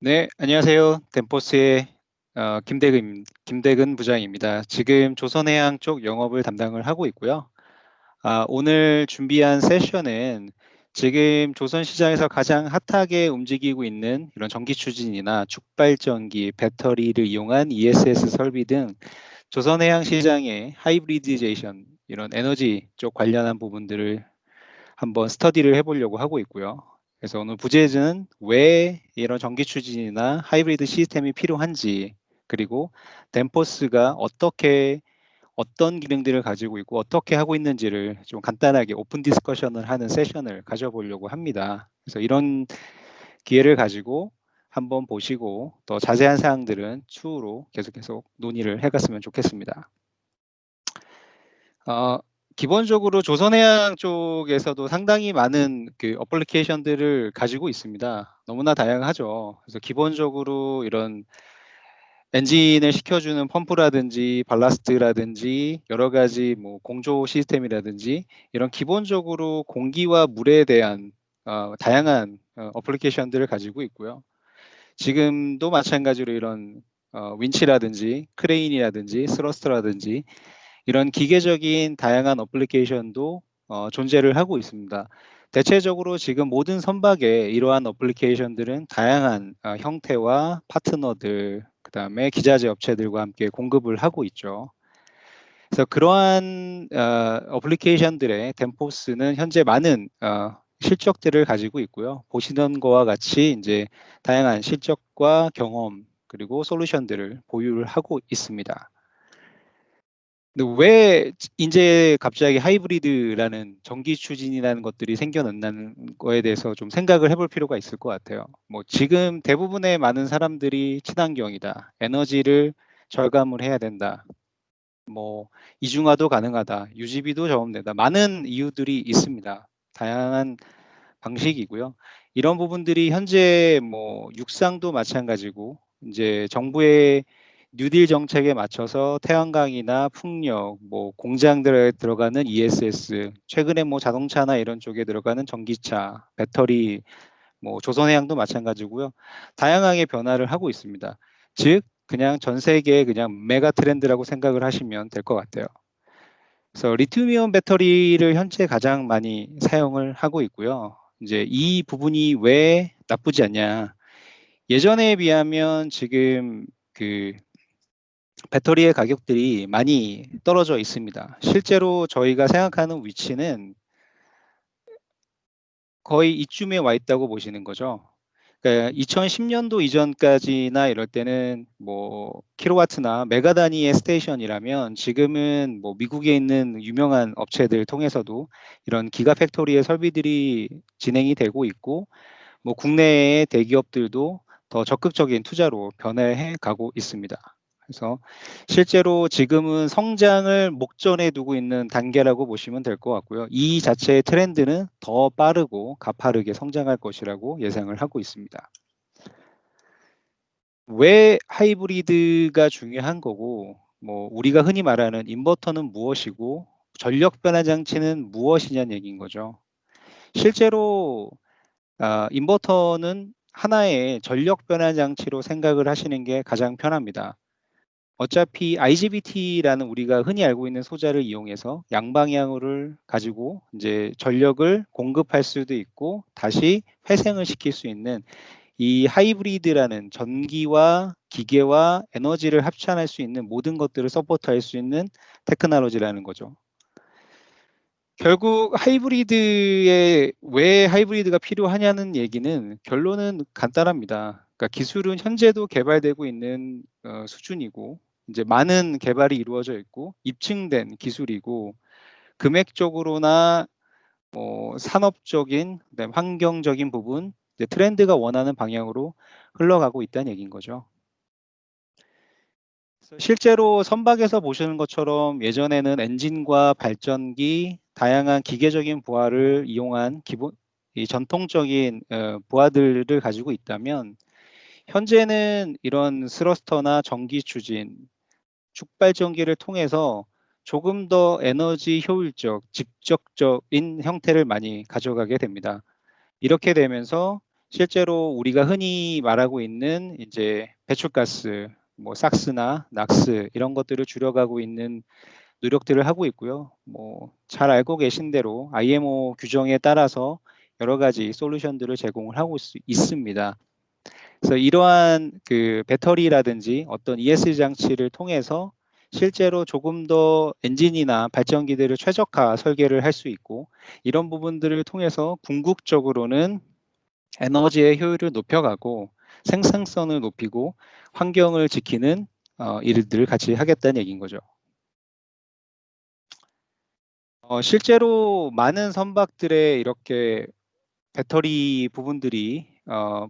네, 안녕하세요. 덴포스의 김대근 부장입니다. 지금 조선해양 쪽 영업을 담당을 하고 있고요. 오늘 준비한 세션은 지금 조선 시장에서 가장 핫하게 움직이고 있는 이런 전기 추진이나 축발전기, 배터리를 이용한 ESS 설비 등 조선해양 시장의 하이브리디제이션, 이런 에너지 쪽 관련한 부분들을 한번 스터디를 해보려고 하고 있고요. 그래서 오늘 부제는 왜 이런 전기 추진이나 하이브리드 시스템이 필요한지, 그리고 덴포스가 어떤 기능들을 가지고 있고 어떻게 하고 있는지를 좀 간단하게 오픈 디스커션을 하는 세션을 가져보려고 합니다. 그래서 이런 기회를 가지고 한번 보시고 더 자세한 사항들은 추후로 계속 논의를 해갔으면 좋겠습니다. 어, 기본적으로 조선해양 쪽에서도 상당히 많은 그 어플리케이션들을 가지고 있습니다. 너무나 다양하죠. 그래서 기본적으로 이런 엔진을 식혀주는 펌프라든지 발라스트라든지 여러 가지 뭐 공조 시스템이라든지 이런 기본적으로 공기와 물에 대한 다양한 어플리케이션들을 가지고 있고요. 지금도 마찬가지로 이런 윈치라든지 크레인이라든지 스러스트라든지 이런 기계적인 다양한 어플리케이션도 존재를 하고 있습니다. 대체적으로 지금 모든 선박에 이러한 어플리케이션들은 다양한 형태와 파트너들, 그 다음에 기자재 업체들과 함께 공급을 하고 있죠. 그래서 그러한 어플리케이션들의 덴포스는 현재 많은 실적들을 가지고 있고요. 보시는 것과 같이 이제 다양한 실적과 경험 그리고 솔루션들을 보유를 하고 있습니다. 근데 왜 이제 갑자기 하이브리드라는 전기 추진이라는 것들이 생겨난다는 거에 대해서 좀 생각을 해볼 필요가 있을 것 같아요. 뭐 지금 대부분의 많은 사람들이 친환경이다, 에너지를 절감을 해야 된다, 뭐 이중화도 가능하다, 유지비도 저감된다, 많은 이유들이 있습니다. 다양한 방식이고요. 이런 부분들이 현재 뭐 육상도 마찬가지고 이제 정부의 뉴딜 정책에 맞춰서 태양광이나 풍력, 뭐 공장들에 들어가는 ESS, 최근에 뭐 자동차나 이런 쪽에 들어가는 전기차, 배터리, 뭐 조선해양도 마찬가지고요. 다양하게 변화를 하고 있습니다. 즉 그냥 전 세계의 그냥 메가 트렌드라고 생각을 하시면 될 것 같아요. 그래서 리튬이온 배터리를 현재 가장 많이 사용을 하고 있고요. 이제 이 부분이 왜 나쁘지 않냐? 예전에 비하면 지금 그 배터리의 가격들이 많이 떨어져 있습니다. 실제로 저희가 생각하는 위치는 거의 이쯤에 와 있다고 보시는 거죠. 그러니까 2010년도 이전까지나 이럴 때는 뭐 킬로와트나 메가 단위의 스테이션이라면 지금은 뭐 미국에 있는 유명한 업체들 통해서도 이런 기가 팩토리의 설비들이 진행이 되고 있고 뭐 국내의 대기업들도 더 적극적인 투자로 변화해 가고 있습니다. 그래서 실제로 지금은 성장을 목전에 두고 있는 단계라고 보시면 될 것 같고요. 이 자체의 트렌드는 더 빠르고 가파르게 성장할 것이라고 예상을 하고 있습니다. 왜 하이브리드가 중요한 거고, 뭐 우리가 흔히 말하는 인버터는 무엇이고 전력 변화 장치는 무엇이냐는 얘기인 거죠. 실제로 인버터는 하나의 전력 변화 장치로 생각을 하시는 게 가장 편합니다. 어차피 IGBT라는 우리가 흔히 알고 있는 소자를 이용해서 양방향을 가지고 이제 전력을 공급할 수도 있고 다시 회생을 시킬 수 있는 이 하이브리드라는 전기와 기계와 에너지를 합산할 수 있는 모든 것들을 서포트할 수 있는 테크놀로지라는 거죠. 결국 하이브리드에 왜 하이브리드가 필요하냐는 얘기는 결론은 간단합니다. 그러니까 기술은 현재도 개발되고 있는 수준이고 이제 많은 개발이 이루어져 있고 입증된 기술이고 금액적으로나 뭐 산업적인 그다음에 환경적인 부분 이제 트렌드가 원하는 방향으로 흘러가고 있다는 얘기인 거죠. 그래서 실제로 선박에서 보시는 것처럼 예전에는 엔진과 발전기, 다양한 기계적인 부하를 이용한 기본 이 전통적인 부하들을 가지고 있다면 현재는 이런 스러스터나 전기 추진, 축발전기를 통해서 조금 더 에너지 효율적, 직접적인 형태를 많이 가져가게 됩니다. 이렇게 되면서 실제로 우리가 흔히 말하고 있는 이제 배출가스, 뭐 삭스나 낙스 이런 것들을 줄여가고 있는 노력들을 하고 있고요. 뭐 잘 알고 계신 대로 IMO 규정에 따라서 여러 가지 솔루션들을 제공을 하고 있습니다. 그래서 이러한 그 배터리라든지 어떤 ESG 장치를 통해서 실제로 조금 더 엔진이나 발전기들을 최적화 설계를 할 수 있고, 이런 부분들을 통해서 궁극적으로는 에너지의 효율을 높여가고 생산성을 높이고 환경을 지키는 일들을 같이 하겠다는 얘기인 거죠. 실제로 많은 선박들에 이렇게 배터리 부분들이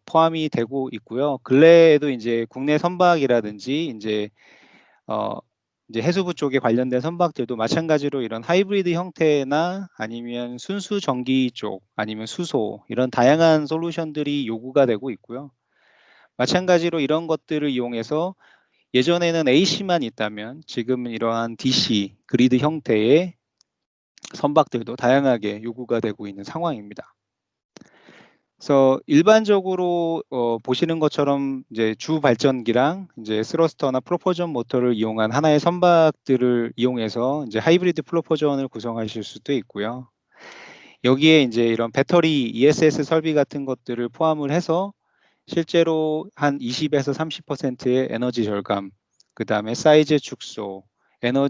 포함이 되고 있고요. 근래에도 이제 국내 선박이라든지 어, 이제 해수부 쪽에 관련된 선박들도 마찬가지로 이런 하이브리드 형태나 아니면 순수 전기 쪽 아니면 수소 이런 다양한 솔루션들이 요구가 되고 있고요. 마찬가지로 이런 것들을 이용해서 예전에는 AC만 있다면 지금은 이러한 DC 그리드 형태의 선박들도 다양하게 요구가 되고 있는 상황입니다. 그래서 일반적으로 보시는 것처럼 이제 주 발전기랑 이제 스러스터나 프로포전 모터를 이용한 하나의 선박들을 이용해서 이제 하이브리드 프로포전을 구성하실 수도 있고요. 여기에 이제 이런 배터리 ESS 설비 같은 것들을 포함을 해서 실제로 한 20에서 30%의 에너지 절감, 그 다음에 사이즈 축소, 에너,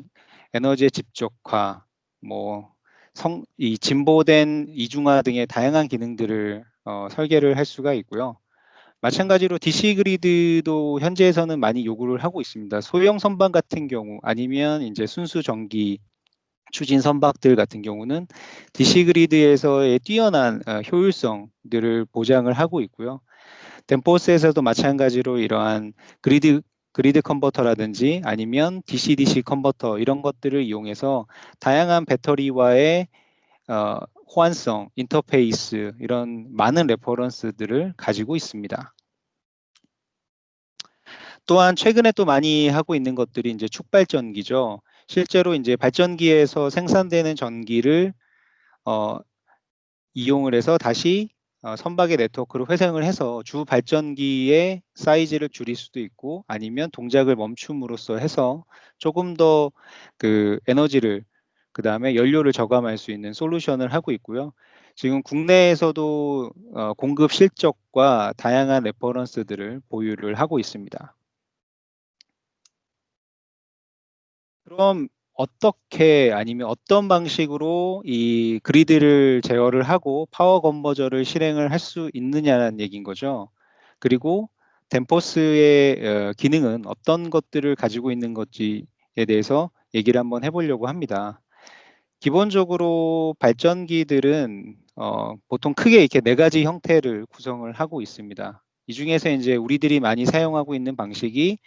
에너지의 집적화, 뭐 이 진보된 이중화 등의 다양한 기능들을 설계를 할 수가 있고요. 마찬가지로 DC 그리드도 현재에서는 많이 요구를 하고 있습니다. 소형 선박 같은 경우 아니면 이제 순수 전기 추진 선박들 같은 경우는 DC 그리드에서의 뛰어난 효율성들을 보장을 하고 있고요. 덴포스에서도 마찬가지로 이러한 그리드 컨버터라든지 아니면 DC-DC 컨버터 이런 것들을 이용해서 다양한 배터리와의 호환성, 인터페이스 이런 많은 레퍼런스들을 가지고 있습니다. 또한 최근에 또 많이 하고 있는 것들이 이제 축발전기죠. 실제로 이제 발전기에서 생산되는 전기를 어, 이용을 해서 다시 선박의 네트워크로 회생을 해서 주 발전기의 사이즈를 줄일 수도 있고 아니면 동작을 멈춤으로써 해서 조금 더 그 에너지를 그 다음에 연료를 저감할 수 있는 솔루션을 하고 있고요. 지금 국내에서도 공급 실적과 다양한 레퍼런스들을 보유를 하고 있습니다. 그럼 어떻게 아니면 어떤 방식으로 이 그리드를 제어를 하고 파워 건버저를 실행을 할 수 있느냐는 얘기인 거죠. 그리고 덴포스의 기능은 어떤 것들을 가지고 있는 건지에 대해서 얘기를 한번 해보려고 합니다. 기본적으로 발전기들은 보통 크게 이렇게 네 가지 형태를 구성을 하고 있습니다. 이 중에서 이제 우리들이 많이 사용하고 있는 방식이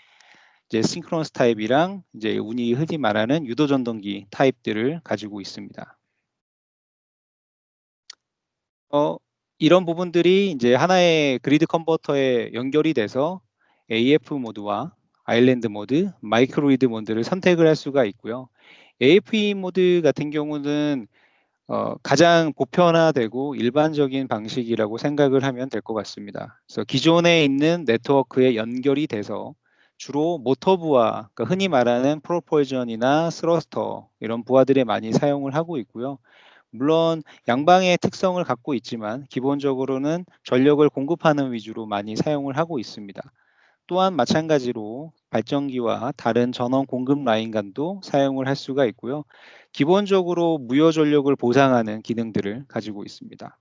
이제 싱크로너스 타입이랑 이제 운이 흔히 말하는 유도 전동기 타입들을 가지고 있습니다. 어, 이런 부분들이 이제 하나의 그리드 컨버터에 연결이 돼서 AF 모드와 아일랜드 모드, 마이크로리드 모드를 선택을 할 수가 있고요. AFE 모드 같은 경우는 가장 보편화되고 일반적인 방식이라고 생각을 하면 될 것 같습니다. 그래서 기존에 있는 네트워크에 연결이 돼서 주로 모터부하, 그러니까 흔히 말하는 프로폴전이나 스러스터 이런 부하들에 많이 사용을 하고 있고요. 물론 양방의 특성을 갖고 있지만 기본적으로는 전력을 공급하는 위주로 많이 사용을 하고 있습니다. 또한 마찬가지로 발전기와 다른 전원 공급 라인 간도 사용을 할 수가 있고요. 기본적으로 무효 전력을 보상하는 기능들을 가지고 있습니다.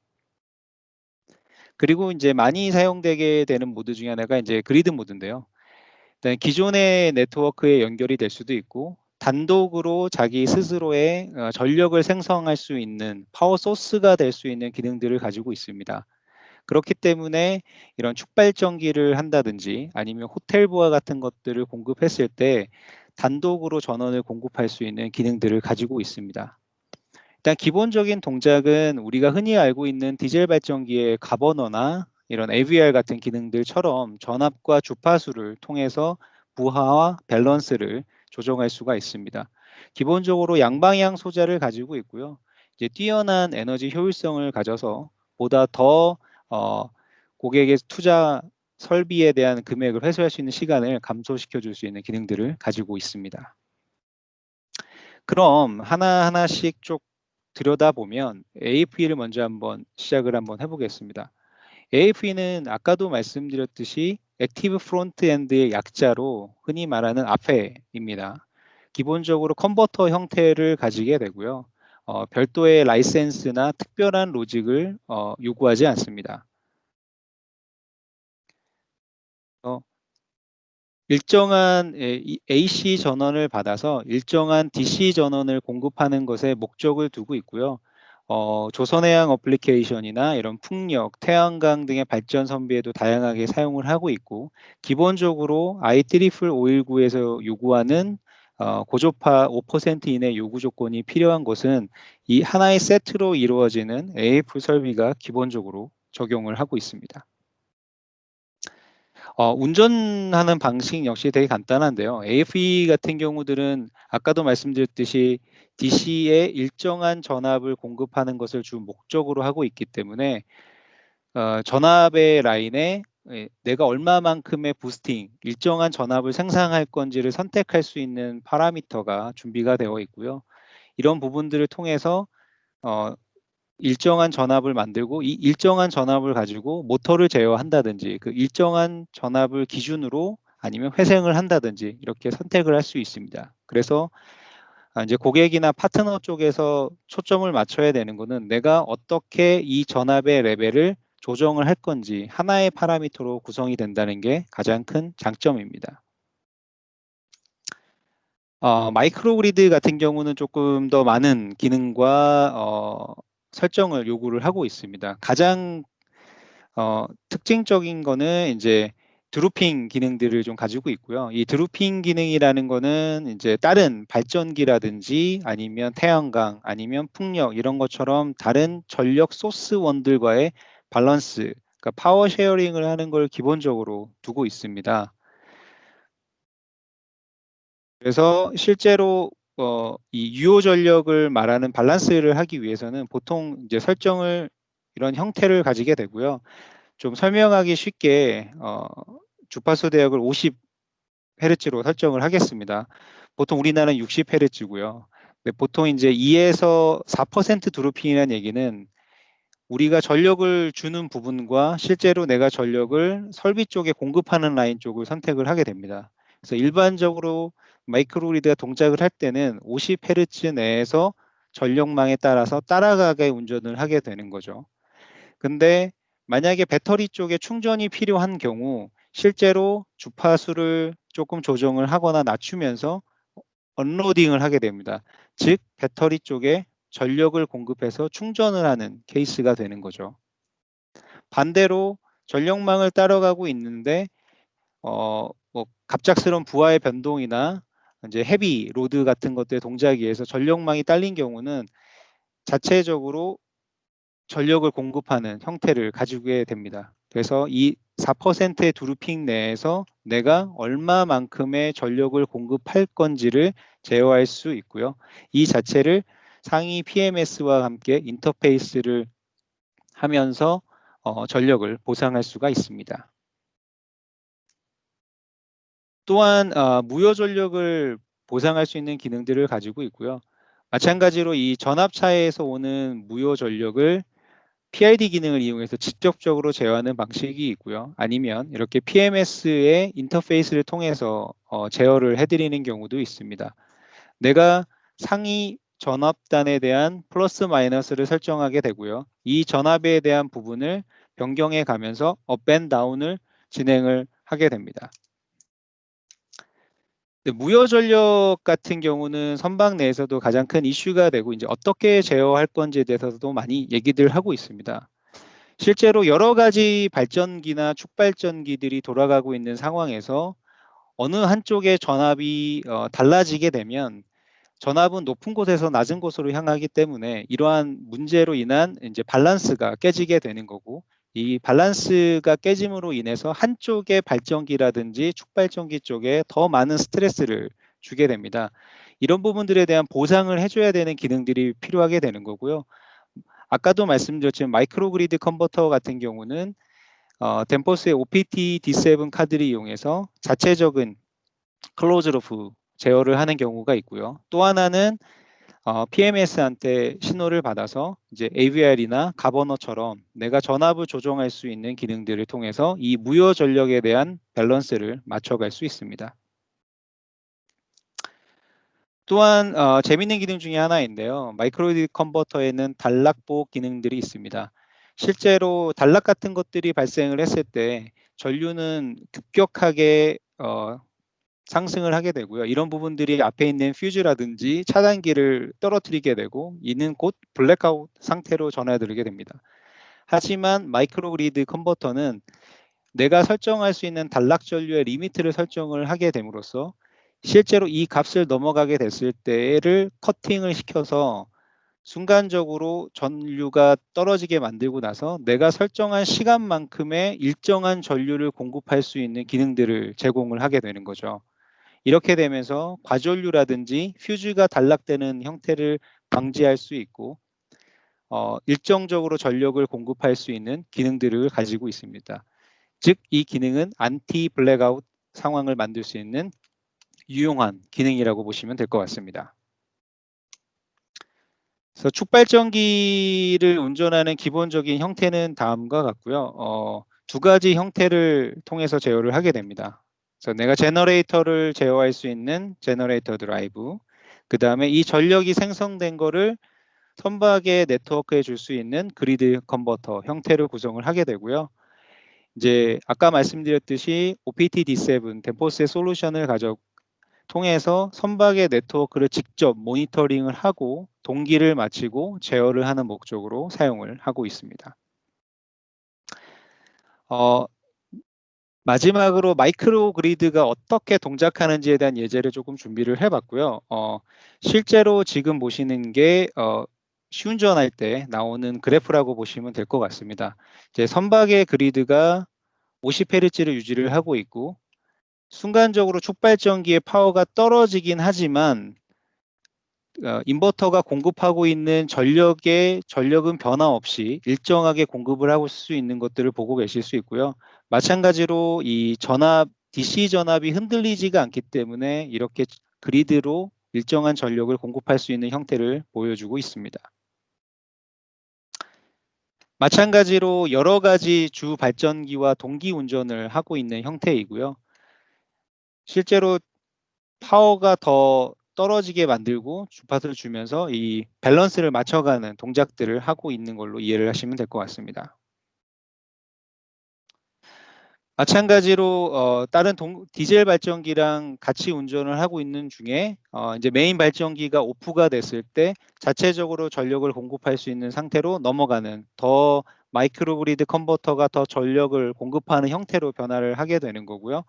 그리고 이제 많이 사용되게 되는 모드 중에 하나가 이제 그리드 모드인데요. 일단 기존의 네트워크에 연결이 될 수도 있고 단독으로 자기 스스로의 전력을 생성할 수 있는 파워 소스가 될 수 있는 기능들을 가지고 있습니다. 그렇기 때문에 이런 축발전기를 한다든지 아니면 호텔부하 같은 것들을 공급했을 때 단독으로 전원을 공급할 수 있는 기능들을 가지고 있습니다. 일단 기본적인 동작은 우리가 흔히 알고 있는 디젤 발전기의 가버너나 이런 AVR 같은 기능들처럼 전압과 주파수를 통해서 부하와 밸런스를 조정할 수가 있습니다. 기본적으로 양방향 소자를 가지고 있고요. 이제 뛰어난 에너지 효율성을 가져서 보다 더 어, 고객의 투자 설비에 대한 금액을 회수할 수 있는 시간을 감소시켜 줄 수 있는 기능들을 가지고 있습니다. 그럼 하나하나씩 쭉 들여다보면 AFE를 먼저 시작을 해보겠습니다. AFE는 아까도 말씀드렸듯이 액티브 프론트엔드의 약자로 흔히 말하는 아페입니다. 기본적으로 컨버터 형태를 가지게 되고요. 별도의 라이센스나 특별한 로직을 요구하지 않습니다. 어, 일정한 AC 전원을 받아서 일정한 DC 전원을 공급하는 것에 목적을 두고 있고요. 조선해양 어플리케이션이나 이런 풍력, 태양광 등의 발전 선비에도 다양하게 사용을 하고 있고, 기본적으로 IEEE 519에서 요구하는 고조파 5% 이내 요구 조건이 필요한 것은 이 하나의 세트로 이루어지는 AF 설비가 기본적으로 적용을 하고 있습니다. 운전하는 방식 역시 되게 간단한데요. AFE 같은 경우들은 아까도 말씀드렸듯이 DC에 일정한 전압을 공급하는 것을 주 목적으로 하고 있기 때문에 전압의 라인에 내가 얼마만큼의 부스팅, 일정한 전압을 생산할 건지를 선택할 수 있는 파라미터가 준비가 되어 있고요. 이런 부분들을 통해서 어, 일정한 전압을 만들고 이 일정한 전압을 가지고 모터를 제어한다든지 그 일정한 전압을 기준으로 아니면 회생을 한다든지 이렇게 선택을 할 수 있습니다. 그래서 이제 고객이나 파트너 쪽에서 초점을 맞춰야 되는 거는 내가 어떻게 이 전압의 레벨을 조정을 할 건지 하나의 파라미터로 구성이 된다는 게 가장 큰 장점입니다. 마이크로 그리드 같은 경우는 조금 더 많은 기능과 설정을 요구를 하고 있습니다. 가장 특징적인 거는 이제 드루핑 기능들을 좀 가지고 있고요. 이 드루핑 기능이라는 거는 이제 다른 발전기라든지 아니면 태양광 아니면 풍력 이런 것처럼 다른 전력 소스원들과의 밸런스, 그러니까 파워 쉐어링을 하는 걸 기본적으로 두고 있습니다. 그래서 실제로 이 유효 전력을 말하는 밸런스를 하기 위해서는 보통 이제 설정을 이런 형태를 가지게 되고요. 좀 설명하기 쉽게 주파수 대역을 50Hz로 설정을 하겠습니다. 보통 우리나라는 60Hz고요. 보통 이제 2에서 4% 드로핑이라는 얘기는 우리가 전력을 주는 부분과 실제로 내가 전력을 설비 쪽에 공급하는 라인 쪽을 선택을 하게 됩니다. 그래서 일반적으로 마이크로그리드가 동작을 할 때는 50Hz 내에서 전력망에 따라서 따라가게 운전을 하게 되는 거죠. 근데 만약에 배터리 쪽에 충전이 필요한 경우 실제로 주파수를 조금 조정을 하거나 낮추면서 언로딩을 하게 됩니다. 즉 배터리 쪽에 전력을 공급해서 충전을 하는 케이스가 되는 거죠. 반대로 전력망을 따라가고 있는데 뭐 갑작스러운 부하의 변동이나 이제 헤비 로드 같은 것들의 동작에 의해서 전력망이 딸린 경우는 자체적으로 전력을 공급하는 형태를 가지게 됩니다. 그래서 이 4%의 드루핑 내에서 내가 얼마만큼의 전력을 공급할 건지를 제어할 수 있고요. 이 자체를 상위 PMS와 함께 인터페이스를 하면서 전력을 보상할 수가 있습니다. 또한 무효 전력을 보상할 수 있는 기능들을 가지고 있고요. 마찬가지로 이 전압차에서 오는 무효 전력을 PID 기능을 이용해서 직접적으로 제어하는 방식이 있고요. 아니면 이렇게 PMS의 인터페이스를 통해서 제어를 해드리는 경우도 있습니다. 내가 상위 전압단에 대한 플러스 마이너스를 설정하게 되고요. 이 전압에 대한 부분을 변경해 가면서 업앤 다운을 진행을 하게 됩니다. 무효 전력 같은 경우는 선박 내에서도 가장 큰 이슈가 되고 이제 어떻게 제어할 건지에 대해서도 많이 얘기들 하고 있습니다. 실제로 여러 가지 발전기나 축발전기들이 돌아가고 있는 상황에서 어느 한쪽의 전압이 달라지게 되면 전압은 높은 곳에서 낮은 곳으로 향하기 때문에 이러한 문제로 인한 이제 밸런스가 깨지게 되는 거고 이 밸런스가 깨짐으로 인해서 한쪽의 발전기라든지 축발전기 쪽에 더 많은 스트레스를 주게 됩니다. 이런 부분들에 대한 보상을 해줘야 되는 기능들이 필요하게 되는 거고요. 아까도 말씀드렸지만 마이크로그리드 컨버터 같은 경우는 덴포스의 OPT D7 카드를 이용해서 자체적인 클로즈로프 제어를 하는 경우가 있고요. 또 하나는 PMS한테 신호를 받아서 이제 AVR이나 가버너처럼 내가 전압을 조정할 수 있는 기능들을 통해서 이 무효 전력에 대한 밸런스를 맞춰갈 수 있습니다. 또한 재밌는 기능 중에 하나인데요. 마이크로리드 컨버터에는 단락 보호 기능들이 있습니다. 실제로 단락 같은 것들이 발생을 했을 때 전류는 급격하게 상승을 하게 되고요. 이런 부분들이 앞에 있는 퓨즈라든지 차단기를 떨어뜨리게 되고 이는 곧 블랙아웃 상태로 전환되게 됩니다. 하지만 마이크로그리드 컨버터는 내가 설정할 수 있는 단락 전류의 리미트를 설정을 하게 됨으로써 실제로 이 값을 넘어가게 됐을 때를 커팅을 시켜서 순간적으로 전류가 떨어지게 만들고 나서 내가 설정한 시간만큼의 일정한 전류를 공급할 수 있는 기능들을 제공을 하게 되는 거죠. 이렇게 되면서 과전류라든지 퓨즈가 단락되는 형태를 방지할 수 있고 일정적으로 전력을 공급할 수 있는 기능들을 가지고 있습니다. 즉, 이 기능은 안티 블랙아웃 상황을 만들 수 있는 유용한 기능이라고 보시면 될 것 같습니다. 그래서 축발전기를 운전하는 기본적인 형태는 다음과 같고요. 두 가지 형태를 통해서 제어를 하게 됩니다. 그래서 내가 제너레이터를 제어할 수 있는 제너레이터 드라이브, 그 다음에 이 전력이 생성된 거를 선박의 네트워크에 줄 수 있는 그리드 컨버터 형태로 구성을 하게 되고요. 이제 아까 말씀드렸듯이 OPT-D7 덴포스의 솔루션을 통해서 선박의 네트워크를 직접 모니터링을 하고 동기를 마치고 제어를 하는 목적으로 사용을 하고 있습니다. 마지막으로 마이크로 그리드가 어떻게 동작하는지에 대한 예제를 조금 준비를 해봤고요. 실제로 지금 보시는 게 시운전할 때 나오는 그래프라고 보시면 될 것 같습니다. 이제 선박의 그리드가 50Hz를 유지를 하고 있고 순간적으로 축발전기의 파워가 떨어지긴 하지만 인버터가 공급하고 있는 전력은 변화 없이 일정하게 공급을 하고 수 있는 것들을 보고 계실 수 있고요. 마찬가지로 이 DC 전압이 흔들리지가 않기 때문에 이렇게 그리드로 일정한 전력을 공급할 수 있는 형태를 보여주고 있습니다. 마찬가지로 여러 가지 주 발전기와 동기 운전을 하고 있는 형태이고요. 실제로 파워가 더 떨어지게 만들고 주파수를 주면서 이 밸런스를 맞춰가는 동작들을 하고 있는 걸로 이해를 하시면 될 것 같습니다. 마찬가지로 다른 디젤 발전기랑 같이 운전을 하고 있는 중에 이제 메인 발전기가 오프가 됐을 때 자체적으로 전력을 공급할 수 있는 상태로 넘어가는 더 마이크로그리드 컨버터가 더 전력을 공급하는 형태로 변화를 하게 되는 거고요.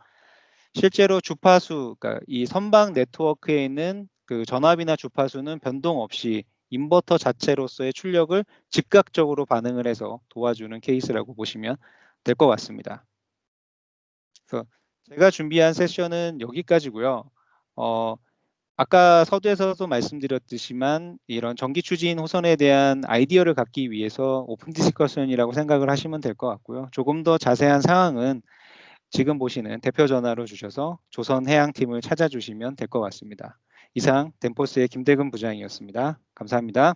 실제로 주파수, 그러니까 이 선박 네트워크에 있는 그 전압이나 주파수는 변동 없이 인버터 자체로서의 출력을 즉각적으로 반응을 해서 도와주는 케이스라고 보시면 될 것 같습니다. 그래서 제가 준비한 세션은 여기까지고요. 아까 서두에서도 말씀드렸듯이만 이런 전기 추진 호선에 대한 아이디어를 갖기 위해서 오픈 디스커션이라고 생각을 하시면 될 것 같고요. 조금 더 자세한 사항은 지금 보시는 대표 전화로 주셔서 조선해양팀을 찾아주시면 될 것 같습니다. 이상 덴포스의 김대근 부장이었습니다. 감사합니다.